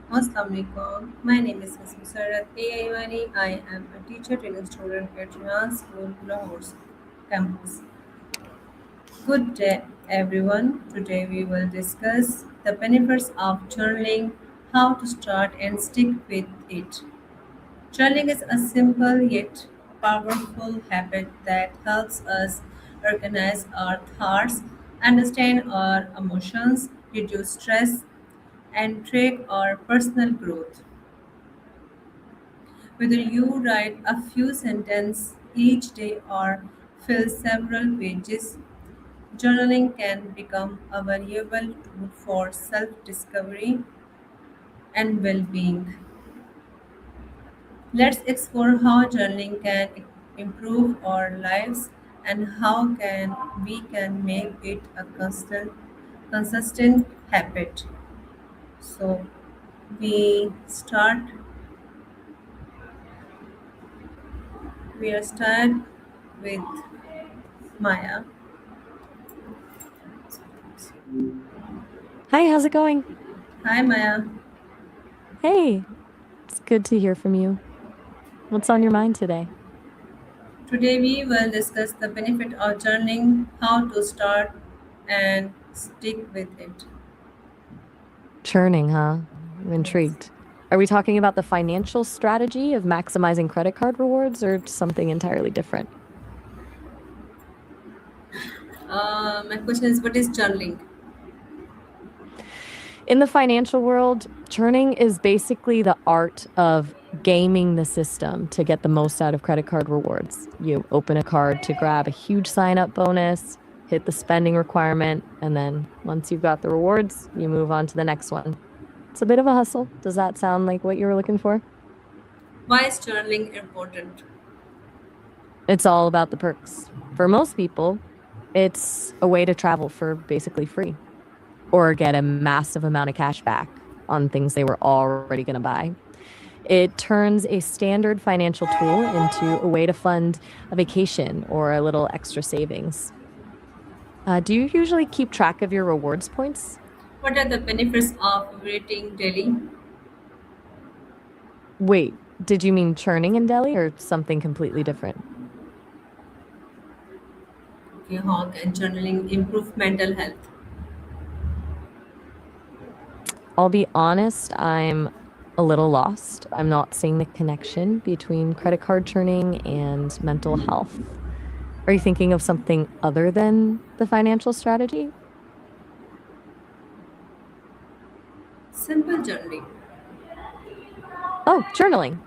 Assalamualaikum. My name is Hassan Sarat Ayani. I am a teacher training student at Riyan School, Lahore campus. Good day, everyone. Today we will discuss the benefits of journaling, how to start and stick with it. Journaling is a simple yet powerful habit that helps us organize our thoughts, understand our emotions, reduce stress, and track our personal growth. Whether you write a few sentences each day or fill several pages, journaling can become a valuable tool for self discovery and well being. Let's explore how journaling can improve our lives and how we can make it a consistent habit. So we start we are start with Maya. Hi, how's it going? Hi Maya. Hey, it's good to hear from you. What's on your mind today? Today we will discuss the benefit of journaling, how to start and stick with it. Churning, huh? I'm Yes. intrigued. Are we talking about the financial strategy of maximizing credit card rewards or something entirely different? My question is, what is journaling? In the financial world, churning is basically the art of gaming the system to get the most out of credit card rewards. You open a card to grab a huge sign up bonus, hit the spending requirement, and then once you've got the rewards, you move on to the next one. It's a bit of a hustle. Does that sound like what you were looking for? Why is journaling important? It's all about the perks. For most people, it's a way to travel for basically free or get a massive amount of cash back on things they were already going to buy. It turns a standard financial tool into a way to fund a vacation or a little extra savings. Do you usually keep track of your rewards points? What are the benefits of writing daily? Wait, did you mean churning in Delhi or something completely different? Okay, how can journaling improve mental health? I'll be honest, I'm a little lost. I'm not seeing the connection between credit card churning and mental health. Are you thinking of something other than the financial strategy? Simple journaling. Oh, journaling.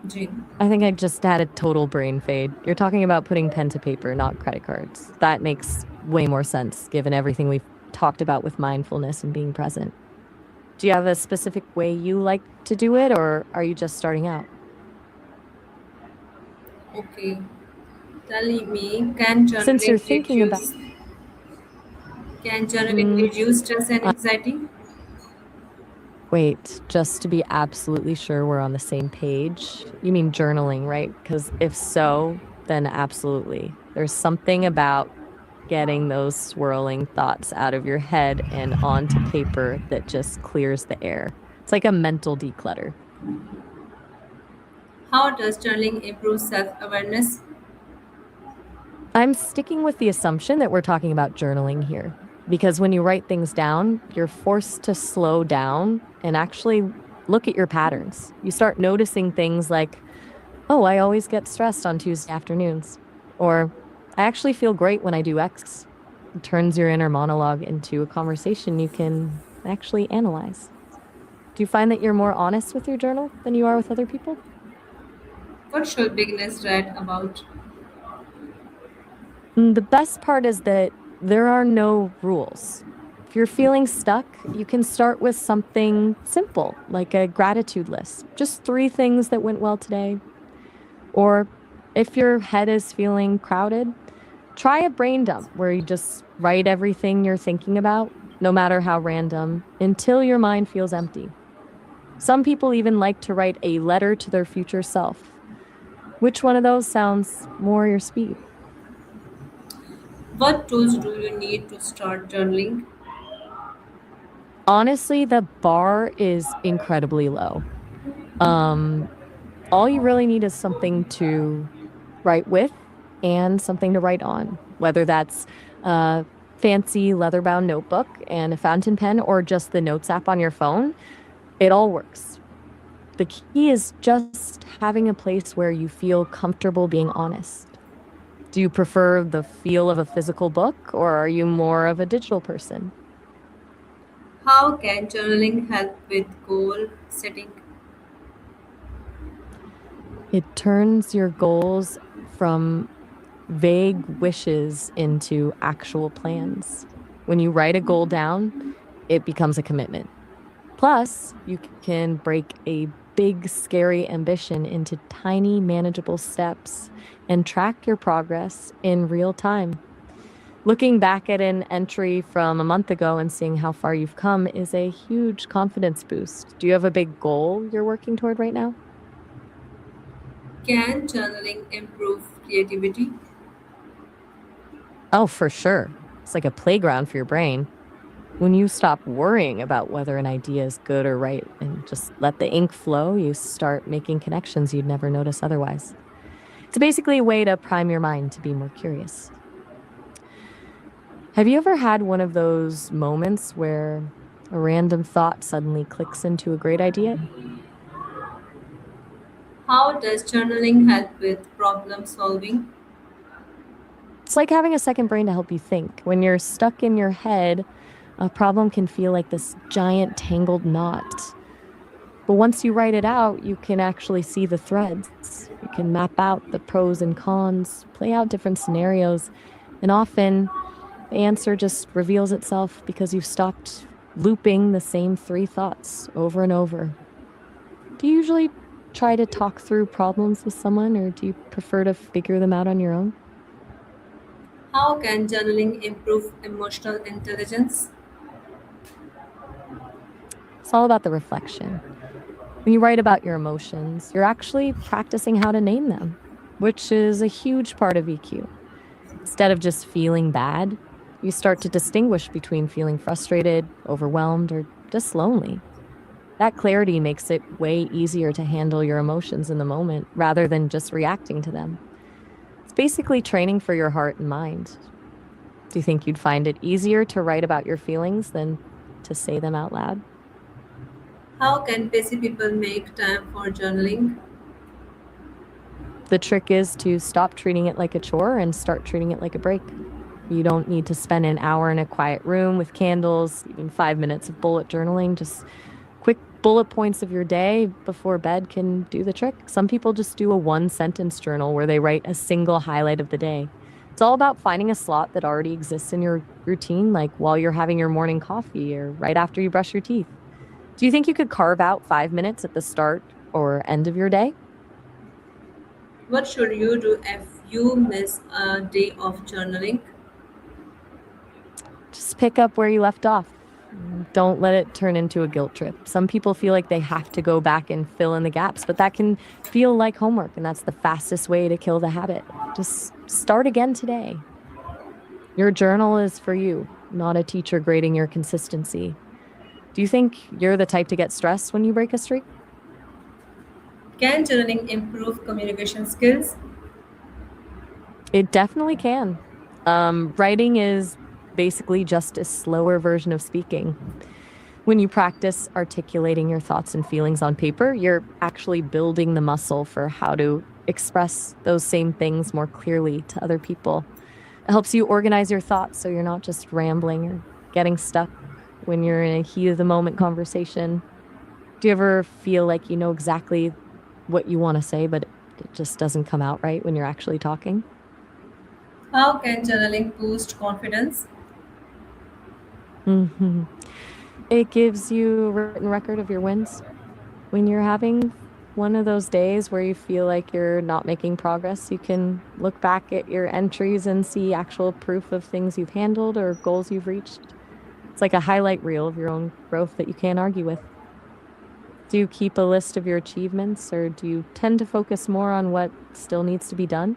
Ji. I think I just had a total brain fade. You're talking about putting pen to paper, not credit cards. That makes way more sense given everything we've talked about with mindfulness and being present. Do you have a specific way you like to do it, or are you just starting out? Okay. Tell me, can Since you're journaling thinking about, reduce can journaling mm, reduce stress and anxiety? wait, just to be absolutely sure we're on the same page, you mean journaling, right? Because if so, then absolutely. There's something about getting those swirling thoughts out of your head and onto paper that just clears the air. It's like a mental declutter. How does journaling improve self-awareness? I'm sticking with the assumption that we're talking about journaling here because when you write things down, you're forced to slow down and actually look at your patterns. You start noticing things like, oh, I always get stressed on Tuesday afternoons. Or I actually feel great when I do X. It turns your inner monologue into a conversation you can actually analyze. Do you find that you're more honest with your journal than you are with other people? What should beginners write about? The best part is that there are no rules. If you're feeling stuck, you can start with something simple, like a gratitude list. Just three things that went well today. Or if your head is feeling crowded, try a brain dump where you just write everything you're thinking about, no matter how random, until your mind feels empty. Some people even like to write a letter to their future self. Which one of those sounds more your speed? What tools do you need to start journaling? Honestly, the bar is incredibly low. Um, all you really need is something to write with and something to write on, whether that's a fancy leather bound notebook and a fountain pen or just the notes app on your phone. It all works. The key is just having a place where you feel comfortable being honest. Do you prefer the feel of a physical book or are you more of a digital person? How can journaling help with goal setting? It turns your goals from vague wishes into actual plans. When you write a goal down, it becomes a commitment. Plus, you can break a big, scary ambition into tiny, manageable steps and track your progress in real time. Looking back at an entry from a month ago and seeing how far you've come is a huge confidence boost. Do you have a big goal you're working toward right now? Can journaling improve creativity? Oh, for sure. It's like a playground for your brain. When you stop worrying about whether an idea is good or right and just let the ink flow, you start making connections you'd never notice otherwise. It's basically a way to prime your mind to be more curious. Have you ever had one of those moments where a random thought suddenly clicks into a great idea? How does journaling help with problem solving? It's like having a second brain to help you think. When you're stuck in your head, a problem can feel like this giant tangled knot. But once you write it out, you can actually see the threads. You can map out the pros and cons, play out different scenarios, and often the answer just reveals itself because you've stopped looping the same three thoughts over and over. Do you usually try to talk through problems with someone, or do you prefer to figure them out on your own? How can journaling improve emotional intelligence? It's all about the reflection. When you write about your emotions, you're actually practicing how to name them, which is a huge part of EQ. Instead of just feeling bad, you start to distinguish between feeling frustrated, overwhelmed, or just lonely. That clarity makes it way easier to handle your emotions in the moment rather than just reacting to them. It's basically training for your heart and mind. Do you think you'd find it easier to write about your feelings than to say them out loud? How can busy people make time for journaling? The trick is to stop treating it like a chore and start treating it like a break. You don't need to spend an hour in a quiet room with candles, even 5 minutes of bullet journaling. Just quick bullet points of your day before bed can do the trick. Some people just do a one sentence journal where they write a single highlight of the day. It's all about finding a slot that already exists in your routine, like while you're having your morning coffee or right after you brush your teeth. Do you think you could carve out 5 minutes at the start or end of your day? What should you do if you miss a day of journaling? Just pick up where you left off. Don't let it turn into a guilt trip. Some people feel like they have to go back and fill in the gaps, but that can feel like homework, and that's the fastest way to kill the habit. Just start again today. Your journal is for you, not a teacher grading your consistency. Do you think you're the type to get stressed when you break a streak? Can journaling improve communication skills? It definitely can. Writing is basically just a slower version of speaking. When you practice articulating your thoughts and feelings on paper, you're actually building the muscle for how to express those same things more clearly to other people. It helps you organize your thoughts so you're not just rambling or getting stuck when you're in a heat of the moment conversation. Do you ever feel like you know exactly what you want to say, but it just doesn't come out right when you're actually talking? How can journaling boost confidence? hmm It gives you a written record of your wins. When you're having one of those days where you feel like you're not making progress, you can look back at your entries and see actual proof of things you've handled or goals you've reached. It's like a highlight reel of your own growth that you can't argue with. Do you keep a list of your achievements or do you tend to focus more on what still needs to be done?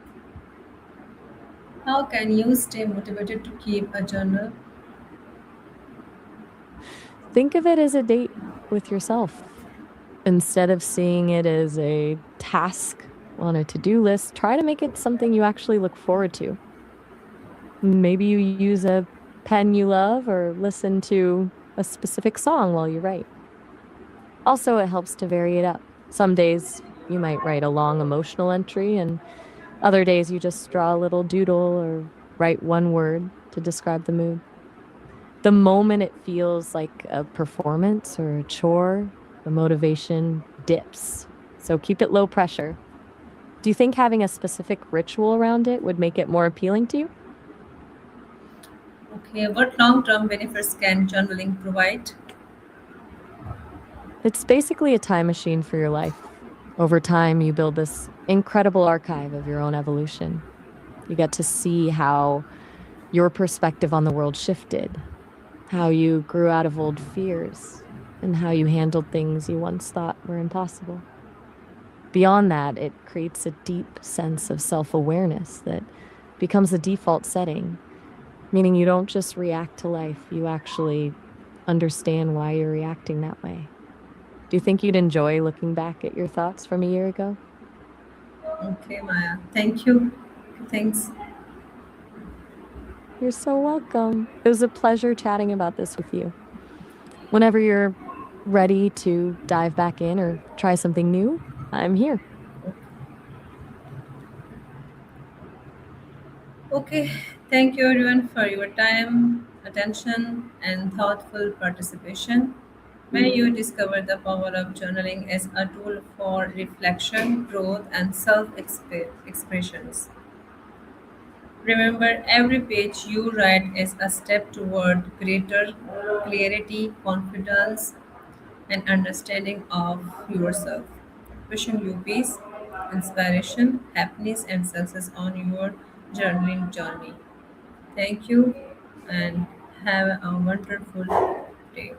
How can you stay motivated to keep a journal? Think of it as a date with yourself. Instead of seeing it as a task on a to do list, try to make it something you actually look forward to. Maybe you use a pen you love or listen to a specific song while you write. Also, it helps to vary it up. Some days you might write a long emotional entry, and other days you just draw a little doodle or write one word to describe the mood. The moment it feels like a performance or a chore, the motivation dips. So keep it low pressure. Do you think having a specific ritual around it would make it more appealing to you? Okay, what long-term benefits can journaling provide? It's basically a time machine for your life. Over time, you build this incredible archive of your own evolution. You get to see how your perspective on the world shifted, how you grew out of old fears, and how you handled things you once thought were impossible. Beyond that, it creates a deep sense of self awareness that becomes the default setting, meaning you don't just react to life, you actually understand why you're reacting that way. Do you think you'd enjoy looking back at your thoughts from a year ago? Okay, Maya. Thank you. Thanks. You're so welcome. It was a pleasure chatting about this with you. Whenever you're ready to dive back in or try something new, I'm here. Okay, thank you everyone for your time, attention, and thoughtful participation. May you discover the power of journaling as a tool for reflection, growth, and self expressions. Remember, every page you write is a step toward greater clarity, confidence, and understanding of yourself. Wishing you peace, inspiration, happiness, and success on your journaling journey. Thank you and have a wonderful day.